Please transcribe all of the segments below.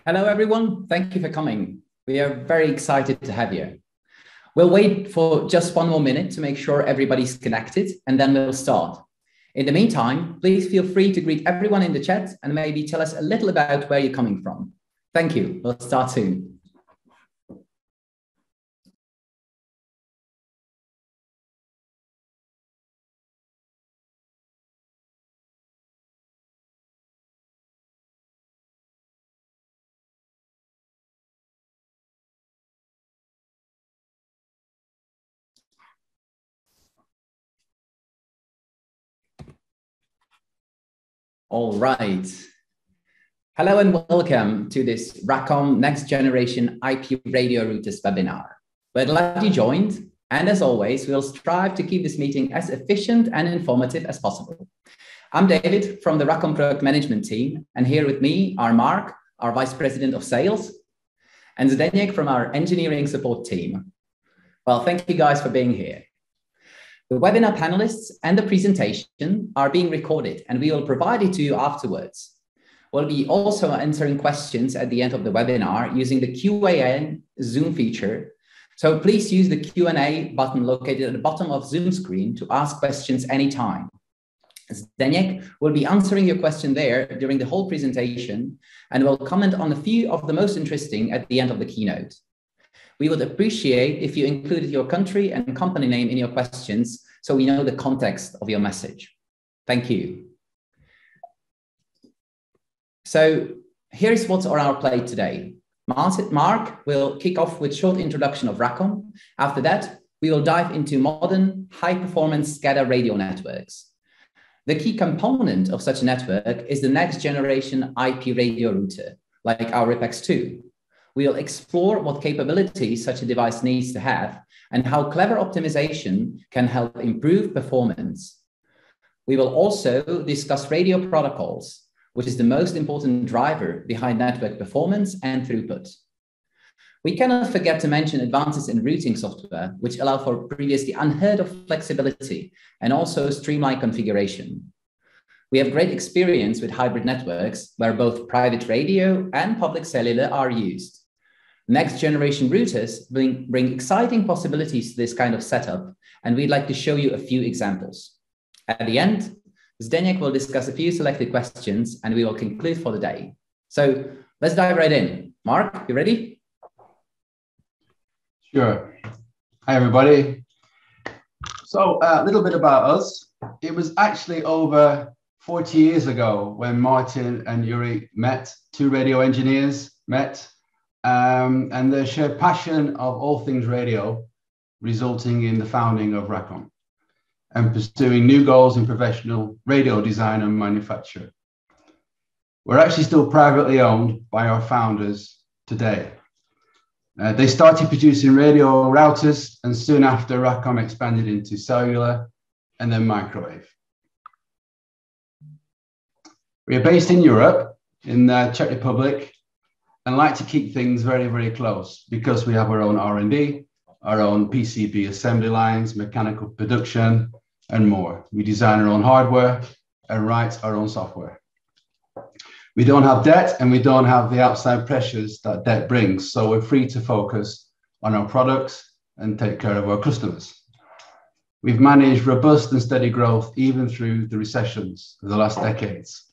Hello, everyone. Thank you for coming. We are very excited to have you. We'll wait for just one more minute to make sure everybody's connected, and then we'll start. In the meantime, please feel free to greet everyone in the chat and maybe tell us a little about where you're coming from. Thank you. We'll start soon. All right. Hello and welcome to this Racom Next Generation IP Radio Routers webinar. We're glad you joined. And as always, we'll strive to keep this meeting as efficient and informative as possible. I'm David from the Racom Product Management team. And here with me are Mark, our Vice President of Sales, and Zdeněk from our Engineering Support team. Well, thank you guys for being here. The webinar panelists and the presentation are being recorded, and we will provide it to you afterwards. We'll be also answering questions at the end of the webinar using the Q&A Zoom feature. So please use the Q&A button located at the bottom of Zoom screen to ask questions anytime. Zdeněk will be answering your question there during the whole presentation, and will comment on a few of the most interesting at the end of the keynote. We would appreciate if you included your country and company name in your questions so we know the context of your message. Thank you. So here's what's on our plate today. Mark will kick off with a short introduction of Racom. After that, we will dive into modern high-performance SCADA radio networks. The key component of such a network is the next generation IP radio router, like our RipEX2. We'll explore what capabilities such a device needs to have and how clever optimization can help improve performance. We will also discuss radio protocols, which is the most important driver behind network performance and throughput. We cannot forget to mention advances in routing software, which allow for previously unheard of flexibility and also streamlined configuration. We have great experience with hybrid networks where both private radio and public cellular are used. Next generation routers bring exciting possibilities to this kind of setup, and we'd like to show you a few examples. At the end, Zdeněk will discuss a few selected questions, and we will conclude for the day. So let's dive right in. Mark, you ready? Sure. Hi, everybody. So a little bit about us. It was actually over 40 years ago when Martin and Yuri met, two radio engineers met, and their shared passion of all things radio, resulting in the founding of Racom and pursuing new goals in professional radio design and manufacture. We're actually still privately owned by our founders today. They started producing radio routers, and soon after, Racom expanded into cellular and then microwave. We are based in Europe, in the Czech Republic, and like to keep things very, very close because we have our own R&D, our own PCB assembly lines, mechanical production, and more. We design our own hardware and write our own software. We don't have debt, and we don't have the outside pressures that debt brings, so we're free to focus on our products and take care of our customers. We've managed robust and steady growth even through the recessions of the last decades,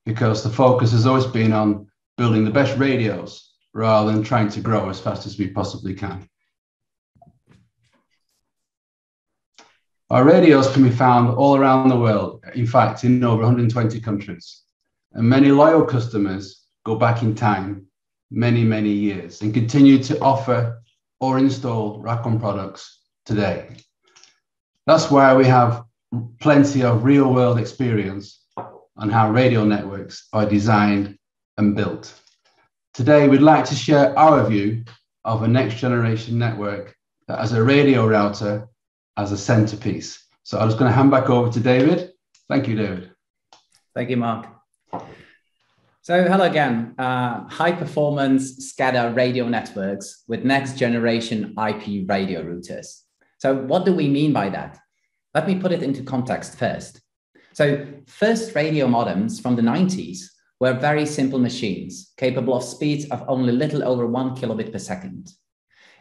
because the focus has always been on building the best radios rather than trying to grow as fast as we possibly can. Our radios can be found all around the world, in fact, in over 120 countries. And many loyal customers go back in time many, many years and continue to offer or install Racom products today. That's why we have plenty of real world experience on how radio networks are designed and built. Today, we'd like to share our view of a next generation network that has a radio router as a centerpiece. So I'm just going to hand back over to David. Thank you, David. Thank you, Mark. So hello again. High performance SCADA radio networks with next generation IP radio routers. So what do we mean by that? Let me put it into context first. So first radio modems from the 90s were very simple machines capable of speeds of only little over 1 kilobit per second.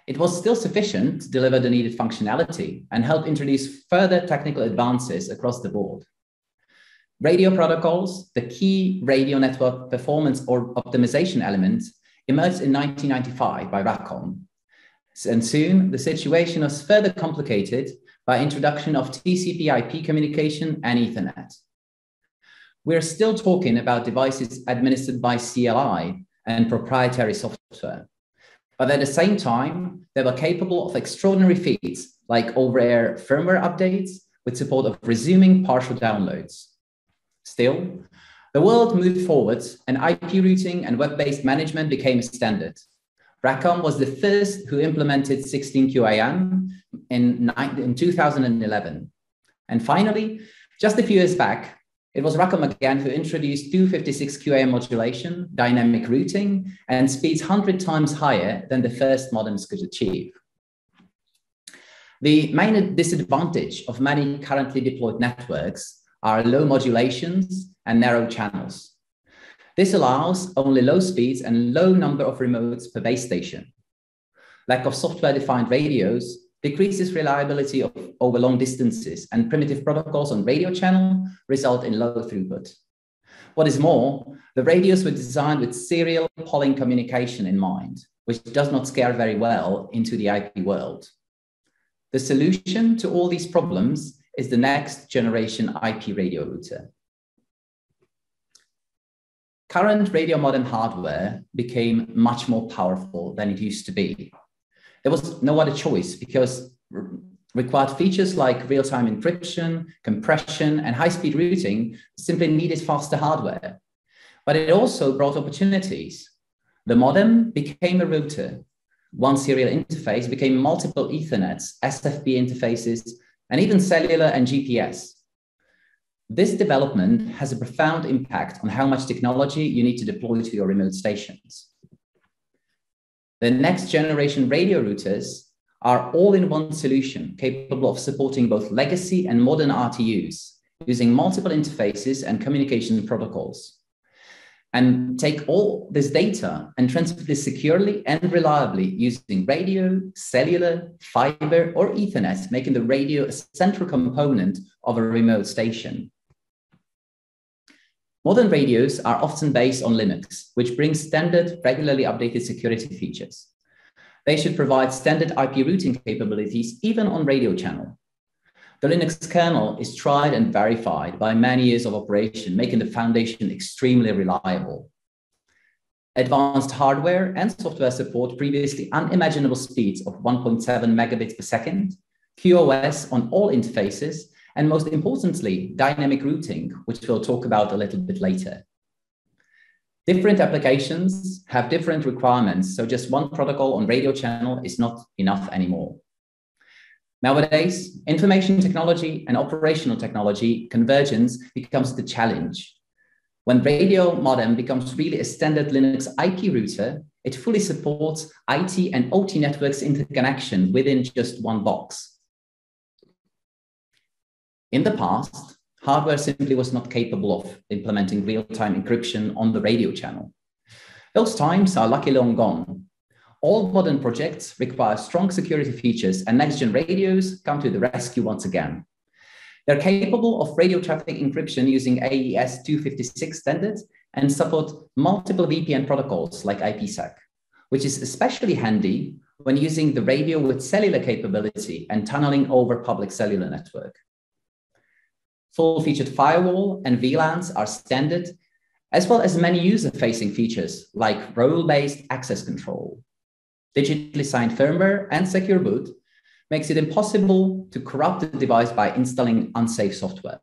It was still sufficient to deliver the needed functionality and help introduce further technical advances across the board. Radio protocols, the key radio network performance or optimization element, emerged in 1995 by Racom. And soon the situation was further complicated by introduction of TCP/IP communication and Ethernet. We're still talking about devices administered by CLI and proprietary software. But at the same time, they were capable of extraordinary feats like over-air firmware updates with support of resuming partial downloads. Still, the world moved forward and IP routing and web-based management became a standard. Racom was the first who implemented 16QAM in 2011. And finally, just a few years back, it was Racom again who introduced 256QAM modulation, dynamic routing, and speeds 100 times higher than the first modems could achieve. The main disadvantage of many currently deployed networks are low modulations and narrow channels. This allows only low speeds and low number of remotes per base station. Lack of software-defined radios decreases reliability over long distances, and primitive protocols on radio channel result in low throughput. What is more, the radios were designed with serial polling communication in mind, which does not scale very well into the IP world. The solution to all these problems is the next generation IP radio router. Current radio modem hardware became much more powerful than it used to be. There was no other choice because required features like real-time encryption, compression, and high-speed routing simply needed faster hardware. But it also brought opportunities. The modem became a router. One serial interface became multiple Ethernets, SFP interfaces, and even cellular and GPS. This development has a profound impact on how much technology you need to deploy to your remote stations. The next generation radio routers are all-in-one solution capable of supporting both legacy and modern RTUs using multiple interfaces and communication protocols, and take all this data and transmit it securely and reliably using radio, cellular, fiber, or Ethernet, making the radio a central component of a remote station. Modern radios are often based on Linux, which brings standard, regularly updated security features. They should provide standard IP routing capabilities even on radio channel. The Linux kernel is tried and verified by many years of operation, making the foundation extremely reliable. Advanced hardware and software support previously unimaginable speeds of 1.7 megabits per second, QoS on all interfaces, and most importantly, dynamic routing, which we'll talk about a little bit later. Different applications have different requirements, so just one protocol on radio channel is not enough anymore. Nowadays, information technology and operational technology convergence becomes the challenge. When radio modem becomes really a standard Linux IP router, it fully supports IT and OT networks interconnection within just one box. In the past, hardware simply was not capable of implementing real-time encryption on the radio channel. Those times are luckily long gone. All modern projects require strong security features, and next-gen radios come to the rescue once again. They're capable of radio traffic encryption using AES 256 standards and support multiple VPN protocols like IPsec, which is especially handy when using the radio with cellular capability and tunneling over public cellular network. Full-featured firewall and VLANs are standard, as well as many user-facing features like role-based access control. Digitally signed firmware and secure boot makes it impossible to corrupt the device by installing unsafe software.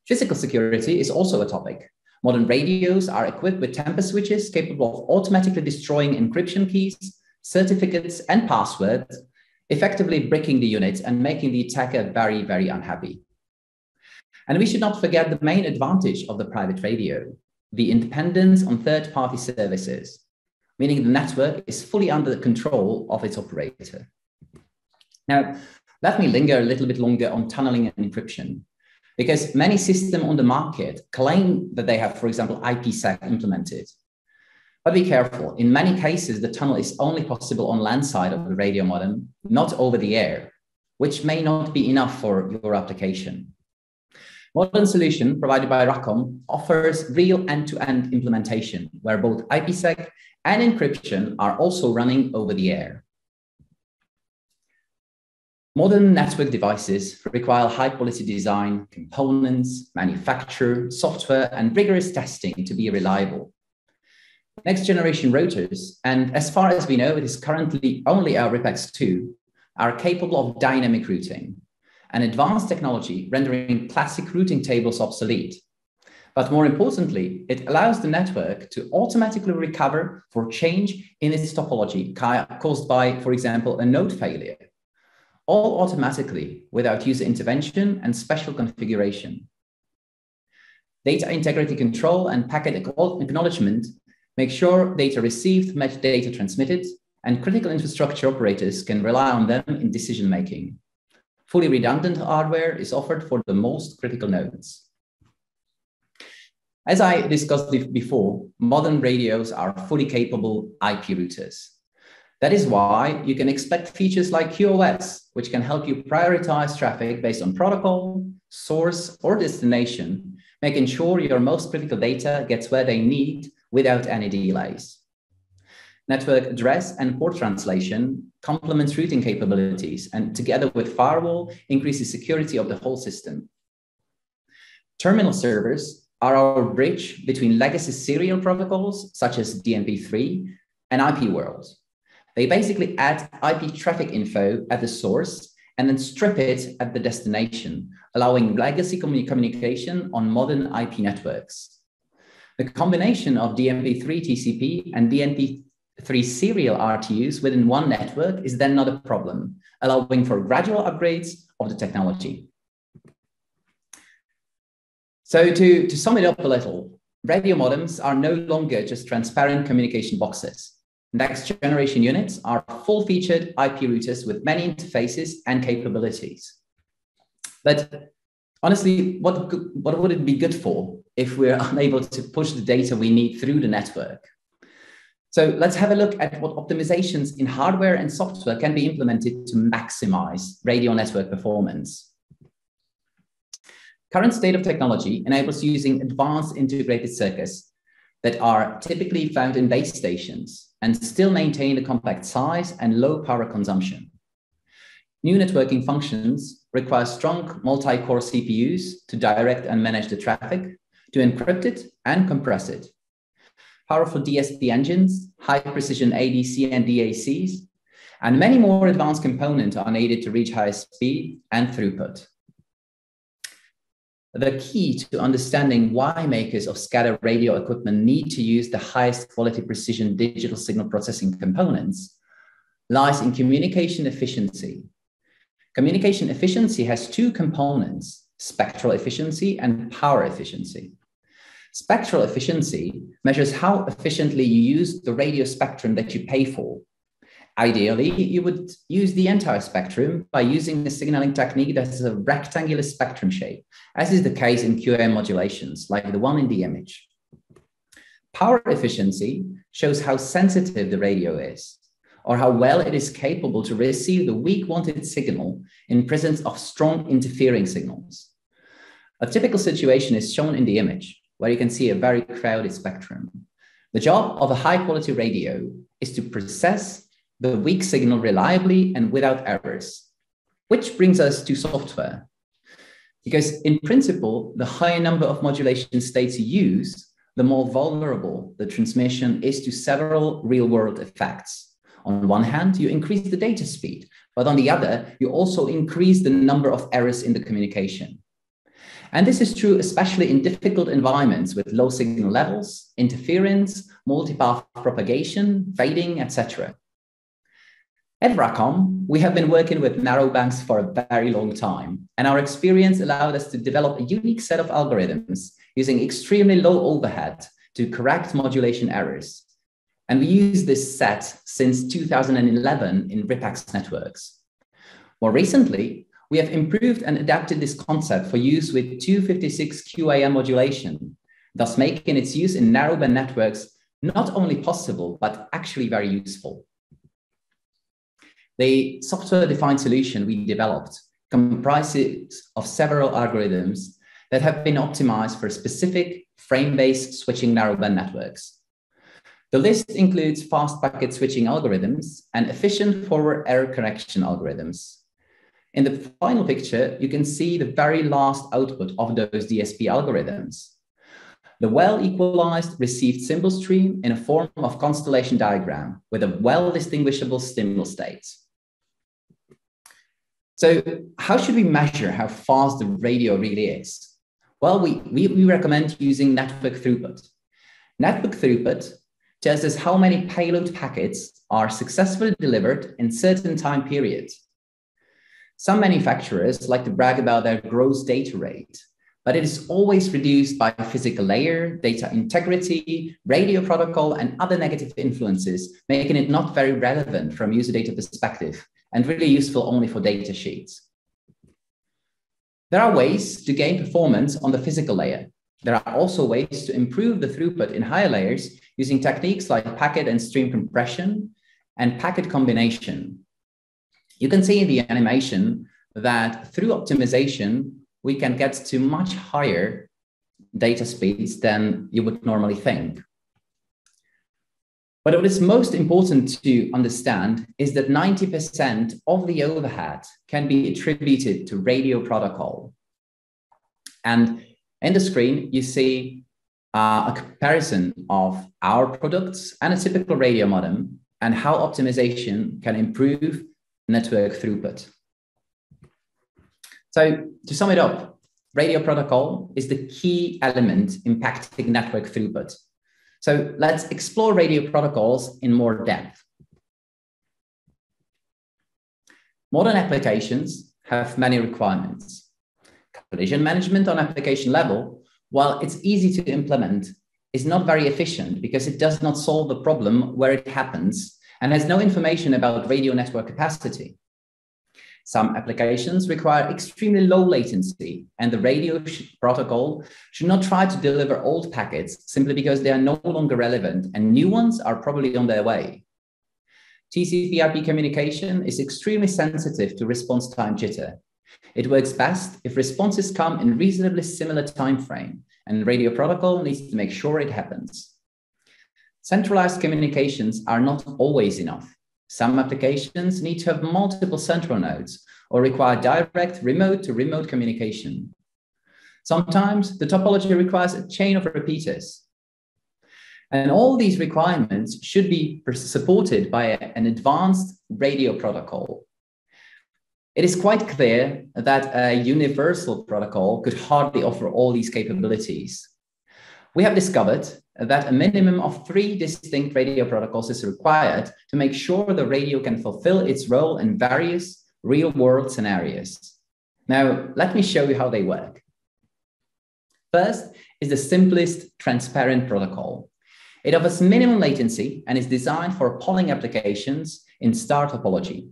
Physical security is also a topic. Modern radios are equipped with tamper switches capable of automatically destroying encryption keys, certificates, and passwords, effectively bricking the unit and making the attacker very, very unhappy. And we should not forget the main advantage of the private radio, the independence on third-party services, meaning the network is fully under the control of its operator. Now, let me linger a little bit longer on tunneling and encryption. because many systems on the market claim that they have, for example, IPsec implemented. But be careful, in many cases, the tunnel is only possible on land side of the radio modem, not over the air, which may not be enough for your application. Modern solution provided by Racom offers real end-to-end implementation, where both IPsec and encryption are also running over the air. Modern network devices require high-quality design, components, manufacture, software, and rigorous testing to be reliable. Next-generation routers, and as far as we know, it is currently only our RipEX2, are capable of dynamic routing, an advanced technology rendering classic routing tables obsolete. But more importantly, it allows the network to automatically recover for change in its topology caused by, for example, a node failure, all automatically without user intervention and special configuration. Data integrity control and packet acknowledgement make sure data received match data transmitted, and critical infrastructure operators can rely on them in decision-making. Fully redundant hardware is offered for the most critical nodes. As I discussed before, modern radios are fully capable IP routers. That is why you can expect features like QoS, which can help you prioritize traffic based on protocol, source, or destination, making sure your most critical data gets where they need without any delays. Network address and port translation complements routing capabilities, and together with firewall, increases security of the whole system. Terminal servers are our bridge between legacy serial protocols, such as DNP3 and IP world. They basically add IP traffic info at the source and then strip it at the destination, allowing legacy communication on modern IP networks. The combination of DNP3 TCP and DNP3 serial RTUs within one network is then not a problem, allowing for gradual upgrades of the technology. So to sum it up a little, radio modems are no longer just transparent communication boxes. Next generation units are full-featured IP routers with many interfaces and capabilities. But honestly, what would it be good for if we're unable to push the data we need through the network? So let's have a look at what optimizations in hardware and software can be implemented to maximize radio network performance. Current state of technology enables using advanced integrated circuits that are typically found in base stations and still maintain the compact size and low power consumption. New networking functions require strong multi-core CPUs to direct and manage the traffic, to encrypt it and compress it. Powerful DSP engines, high-precision ADC and DACs, and many more advanced components are needed to reach higher speed and throughput. The key to understanding why makers of scatter radio equipment need to use the highest quality precision digital signal processing components lies in communication efficiency. Communication efficiency has two components, spectral efficiency and power efficiency. Spectral efficiency measures how efficiently you use the radio spectrum that you pay for. Ideally, you would use the entire spectrum by using a signaling technique that has a rectangular spectrum shape, as is the case in QAM modulations, like the one in the image. Power efficiency shows how sensitive the radio is, or how well it is capable to receive the weak wanted signal in presence of strong interfering signals. A typical situation is shown in the image, where you can see a very crowded spectrum. The job of a high-quality radio is to process the weak signal reliably and without errors, which brings us to software. Because in principle, the higher number of modulation states you use, the more vulnerable the transmission is to several real-world effects. On one hand, you increase the data speed, but on the other, you also increase the number of errors in the communication. And this is true especially in difficult environments with low signal levels, interference, multipath propagation, fading, etc. At Racom, we have been working with narrowbands for a very long time, and our experience allowed us to develop a unique set of algorithms using extremely low overhead to correct modulation errors. And we use this set since 2011 in RipEX Networks. More recently, we have improved and adapted this concept for use with 256 QAM modulation, thus making its use in narrowband networks not only possible, but actually very useful. The software-defined solution we developed comprises of several algorithms that have been optimized for specific frame-based switching narrowband networks. The list includes fast packet switching algorithms and efficient forward error correction algorithms. In the final picture, you can see the very last output of those DSP algorithms. The well-equalized received symbol stream in a form of constellation diagram with a well-distinguishable stimulus state. So how should we measure how fast the radio really is? Well, we recommend using network throughput. Network throughput tells us how many payload packets are successfully delivered in certain time periods. Some manufacturers like to brag about their gross data rate, but it is always reduced by physical layer, data integrity, radio protocol, and other negative influences, making it not very relevant from user data perspective and really useful only for data sheets. There are ways to gain performance on the physical layer. There are also ways to improve the throughput in higher layers using techniques like packet and stream compression and packet combination. You can see in the animation that through optimization, we can get to much higher data speeds than you would normally think. But what is most important to understand is that 90% of the overhead can be attributed to radio protocol. And in the screen, you see a comparison of our products and a typical radio modem and how optimization can improve network throughput. So to sum it up, radio protocol is the key element impacting network throughput. So let's explore radio protocols in more depth. Modern applications have many requirements. Collision management on application level, while it's easy to implement, is not very efficient because it does not solve the problem where it happens and has no information about radio network capacity. Some applications require extremely low latency, and the radio protocol should not try to deliver old packets simply because they are no longer relevant and new ones are probably on their way. TCP/IP communication is extremely sensitive to response time jitter. It works best if responses come in reasonably similar time frame, and radio protocol needs to make sure it happens. Centralized communications are not always enough. Some applications need to have multiple central nodes or require direct remote-to-remote communication. Sometimes the topology requires a chain of repeaters. And all these requirements should be supported by an advanced radio protocol. It is quite clear that a universal protocol could hardly offer all these capabilities. We have discovered that a minimum of 3 distinct radio protocols is required to make sure the radio can fulfill its role in various real-world scenarios. Now, let me show you how they work. First is the simplest transparent protocol. It offers minimum latency and is designed for polling applications in star topology.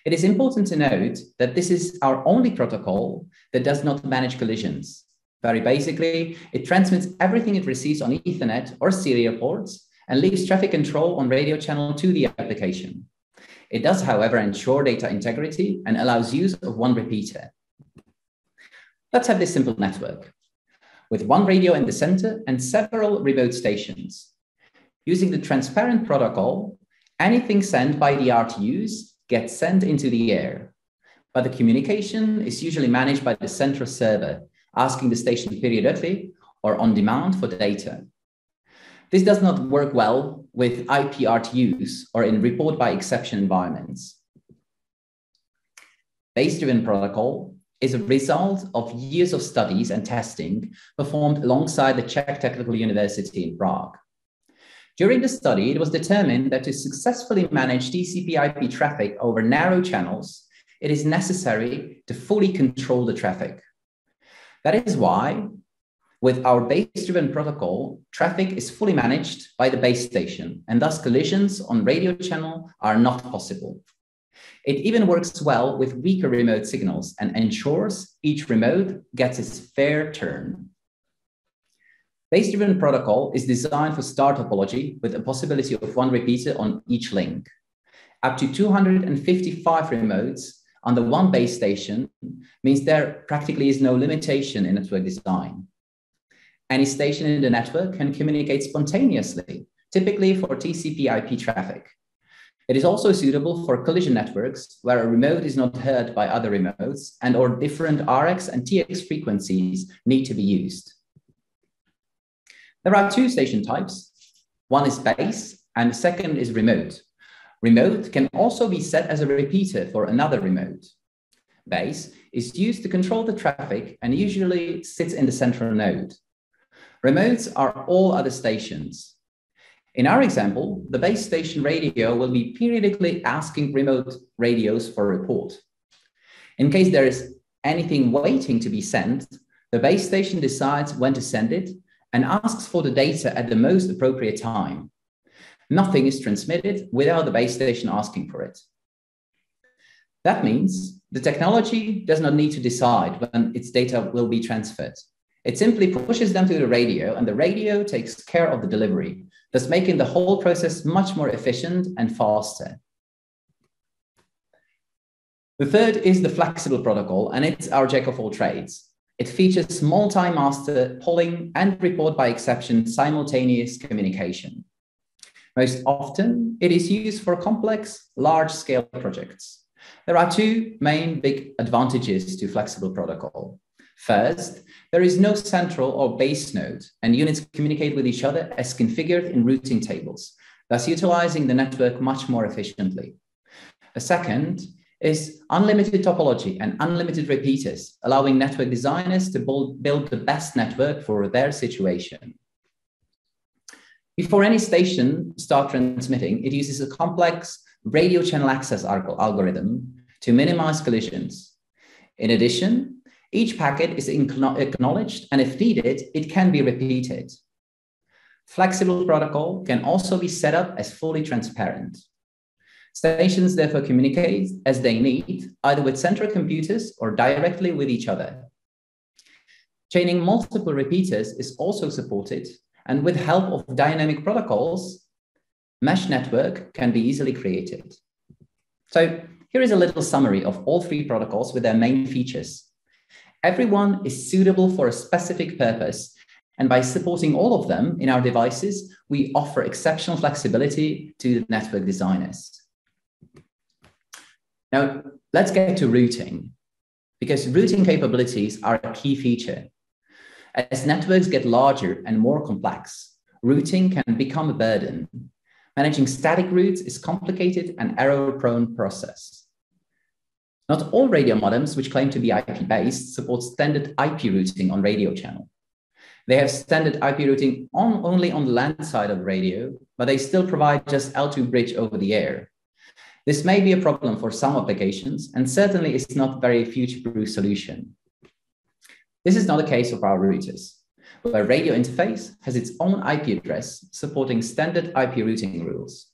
It is important to note that this is our only protocol that does not manage collisions. Very basically, it transmits everything it receives on Ethernet or serial ports and leaves traffic control on radio channel to the application. It does, however, ensure data integrity and allows use of one repeater. Let's have this simple network with one radio in the center and several remote stations. Using the transparent protocol, anything sent by the RTUs gets sent into the air, but the communication is usually managed by the central server, asking the station periodically or on demand for data. This does not work well with IP RTUs or in report by exception environments. Base-driven protocol is a result of years of studies and testing performed alongside the Czech Technical University in Prague. During the study, it was determined that to successfully manage TCP/IP traffic over narrow channels, it is necessary to fully control the traffic. That is why, with our base-driven protocol, traffic is fully managed by the base station, and thus collisions on radio channel are not possible. It even works well with weaker remote signals and ensures each remote gets its fair turn. Base-driven protocol is designed for star topology with a possibility of one repeater on each link. Up to 255 remotes on the one base station means there practically is no limitation in network design. Any station in the network can communicate spontaneously, typically for TCP/IP traffic. It is also suitable for collision networks where a remote is not heard by other remotes and or different RX and TX frequencies need to be used. There are two station types. One is base and the second is remote. Remote can also be set as a repeater for another remote. Base is used to control the traffic and usually sits in the central node. Remotes are all other stations. In our example, the base station radio will be periodically asking remote radios for a report. In case there is anything waiting to be sent, the base station decides when to send it and asks for the data at the most appropriate time. Nothing is transmitted without the base station asking for it. That means the technology does not need to decide when its data will be transferred. It simply pushes them to the radio and the radio takes care of the delivery, thus making the whole process much more efficient and faster. The third is the flexible protocol, and it's our jack of all trades. It features multi-master polling and report by exception simultaneous communication. Most often, it is used for complex, large-scale projects. There are two main big advantages to flexible protocol. First, there is no central or base node, and units communicate with each other as configured in routing tables, thus utilizing the network much more efficiently. A second is unlimited topology and unlimited repeaters, allowing network designers to build the best network for their situation. Before any station starts transmitting, it uses a complex radio channel access algorithm to minimize collisions. In addition, each packet is acknowledged, and if needed, it can be repeated. Flexible protocol can also be set up as fully transparent. Stations therefore communicate as they need, either with central computers or directly with each other. Chaining multiple repeaters is also supported, and with help of dynamic protocols, mesh network can be easily created. So here is a little summary of all three protocols with their main features. Everyone is suitable for a specific purpose, and by supporting all of them in our devices, we offer exceptional flexibility to the network designers. Now, let's get to routing, because routing capabilities are a key feature. As networks get larger and more complex, routing can become a burden. Managing static routes is a complicated and error-prone process. Not all radio modems, which claim to be IP-based, support standard IP routing on radio channel. They have standard IP routing only on the LAN side of the radio, but they still provide just L2 bridge over the air. This may be a problem for some applications, and certainly is not a very future-proof solution. This is not the case of our routers, where radio interface has its own IP address supporting standard IP routing rules.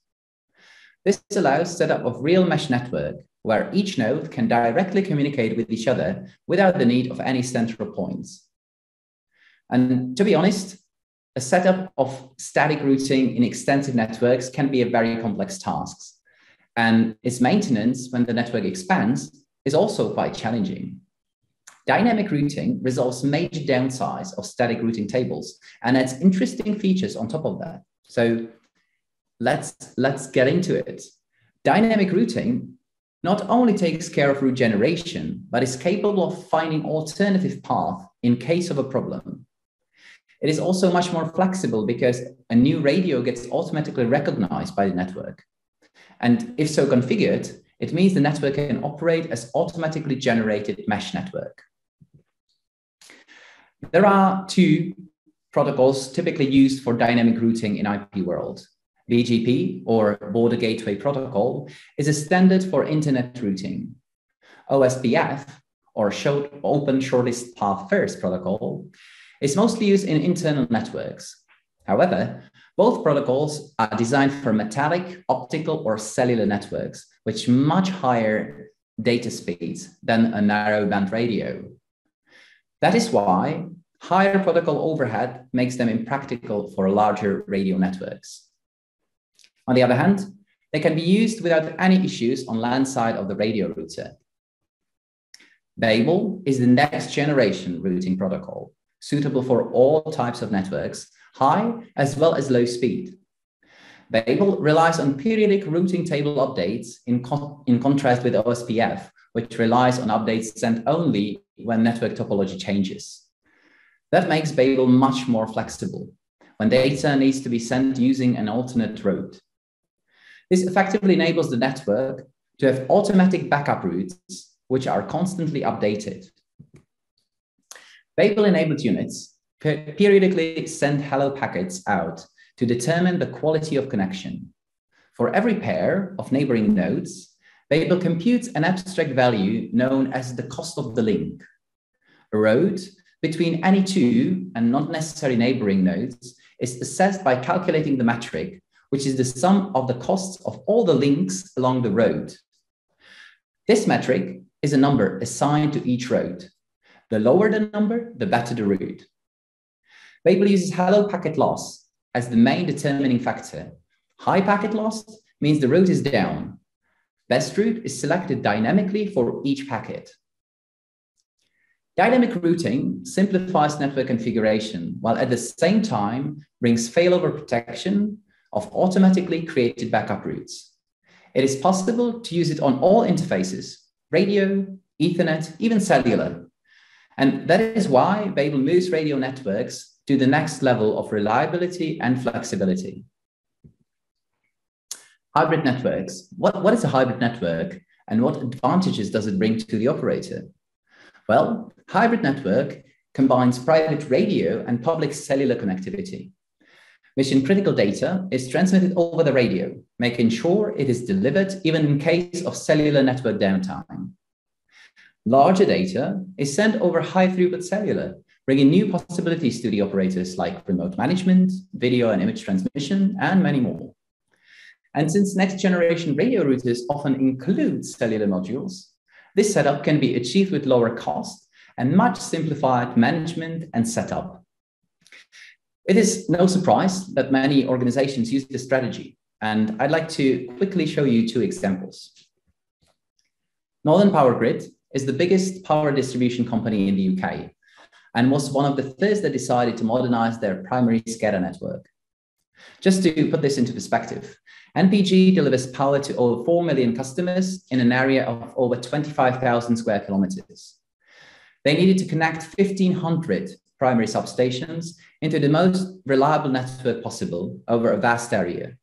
This allows setup of real mesh network, where each node can directly communicate with each other without the need of any central points. And to be honest, a setup of static routing in extensive networks can be a very complex task. And its maintenance when the network expands is also quite challenging. Dynamic routing resolves major downsides of static routing tables and adds interesting features on top of that. So let's get into it. Dynamic routing not only takes care of route generation, but is capable of finding alternative paths in case of a problem. It is also much more flexible because a new radio gets automatically recognized by the network. And if so configured, it means the network can operate as automatically generated mesh network. There are two protocols typically used for dynamic routing in IP world. BGP, or Border Gateway Protocol, is a standard for internet routing. OSPF, or Open Shortest Path First Protocol, is mostly used in internal networks. However, both protocols are designed for metallic, optical, or cellular networks with much higher data speeds than a narrowband radio. That is why higher protocol overhead makes them impractical for larger radio networks. On the other hand, they can be used without any issues on land side of the radio router. Babel is the next generation routing protocol, suitable for all types of networks, high as well as low speed. Babel relies on periodic routing table updates in contrast with OSPF, which relies on updates sent only when network topology changes. That makes Babel much more flexible when data needs to be sent using an alternate route. This effectively enables the network to have automatic backup routes, which are constantly updated. Babel-enabled units periodically send hello packets out to determine the quality of connection. For every pair of neighboring nodes, Babel computes an abstract value known as the cost of the link. A road between any two and not necessary neighboring nodes is assessed by calculating the metric, which is the sum of the costs of all the links along the road. This metric is a number assigned to each road. The lower the number, the better the route. Babel uses hello packet loss as the main determining factor. High packet loss means the route is down. Best route is selected dynamically for each packet. Dynamic routing simplifies network configuration, while at the same time brings failover protection of automatically created backup routes. It is possible to use it on all interfaces, radio, Ethernet, even cellular. And that is why Babel moves radio networks to the next level of reliability and flexibility. Hybrid networks. What is a hybrid network and what advantages does it bring to the operator? Well, hybrid network combines private radio and public cellular connectivity. Mission critical data is transmitted over the radio, making sure it is delivered even in case of cellular network downtime. Larger data is sent over high throughput cellular, bringing new possibilities to the operators like remote management, video and image transmission, and many more. And since next generation radio routers often include cellular modules, this setup can be achieved with lower cost and much simplified management and setup. It is no surprise that many organizations use this strategy, and I'd like to quickly show you two examples. Northern Power Grid is the biggest power distribution company in the UK and was one of the first that decided to modernize their primary SCADA network. Just to put this into perspective, NPG delivers power to over 4 million customers in an area of over 25,000 square kilometers. They needed to connect 1,500 primary substations into the most reliable network possible over a vast area.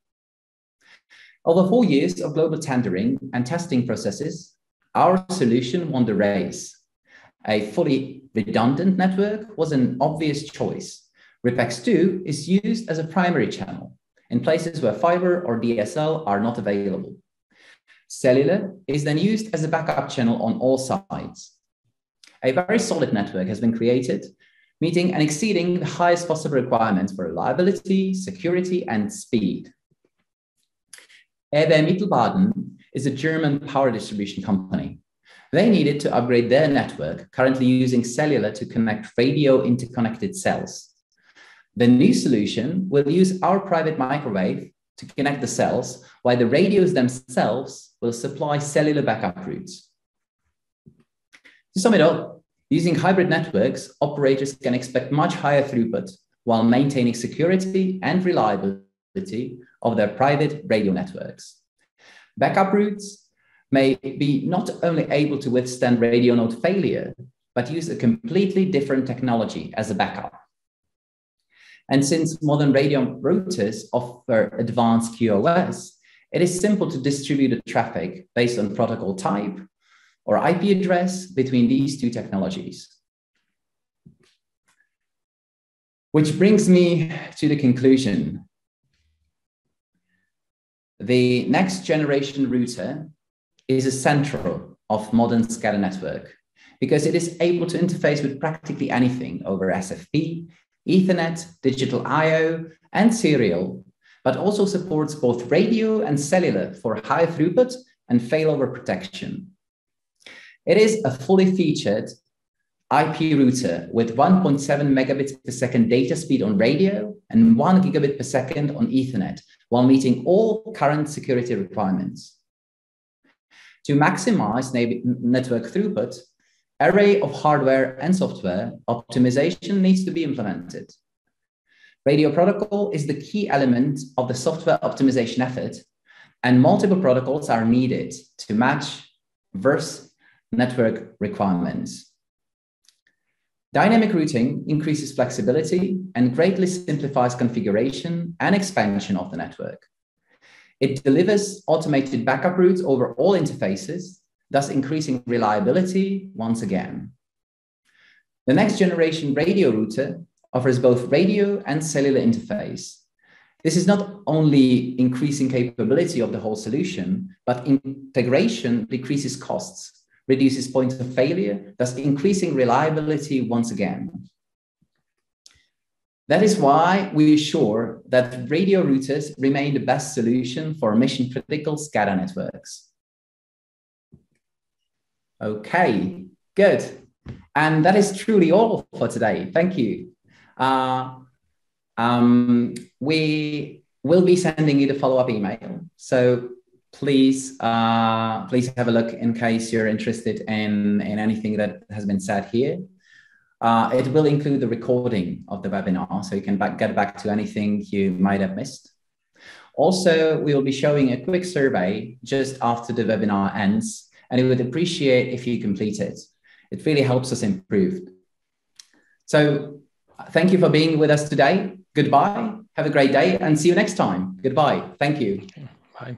Over 4 years of global tendering and testing processes, our solution won the race. A fully redundant network was an obvious choice. RipEX2 is used as a primary channel in places where fiber or DSL are not available. Cellular is then used as a backup channel on all sides. A very solid network has been created, meeting and exceeding the highest possible requirements for reliability, security, and speed. RWE Mittelbaden is a German power distribution company. They needed to upgrade their network, currently using cellular to connect radio interconnected cells. The new solution will use our private microwave to connect the cells, while the radios themselves will supply cellular backup routes. To sum it up, using hybrid networks, operators can expect much higher throughput while maintaining security and reliability of their private radio networks. Backup routes may be not only able to withstand radio node failure, but use a completely different technology as a backup. And since modern radio routers offer advanced QoS, it is simple to distribute the traffic based on protocol type or IP address between these two technologies. Which brings me to the conclusion. The next generation router is a central of modern SCADA network because it is able to interface with practically anything over SFP, Ethernet, digital I/O, and serial, but also supports both radio and cellular for high throughput and failover protection. It is a fully featured IP router with 1.7 megabits per second data speed on radio and 1 gigabit per second on Ethernet, while meeting all current security requirements. To maximize network throughput, array of hardware and software optimization needs to be implemented. Radio protocol is the key element of the software optimization effort, and multiple protocols are needed to match diverse network requirements. Dynamic routing increases flexibility and greatly simplifies configuration and expansion of the network. It delivers automated backup routes over all interfaces, thus increasing reliability once again. The next generation radio router offers both radio and cellular interface. This is not only increasing capability of the whole solution, but integration decreases costs, reduces points of failure, thus increasing reliability once again. That is why we assure that radio routers remain the best solution for mission-critical SCADA networks. Okay, good. And that is truly all for today. Thank you. We will be sending you the follow-up email. So please have a look in case you're interested in anything that has been said here. It will include the recording of the webinar, so you can get back to anything you might have missed. Also, we will be showing a quick survey just after the webinar ends, and we would appreciate if you complete it. It really helps us improve. So thank you for being with us today. Goodbye. Have a great day and see you next time. Goodbye. Thank you. Bye.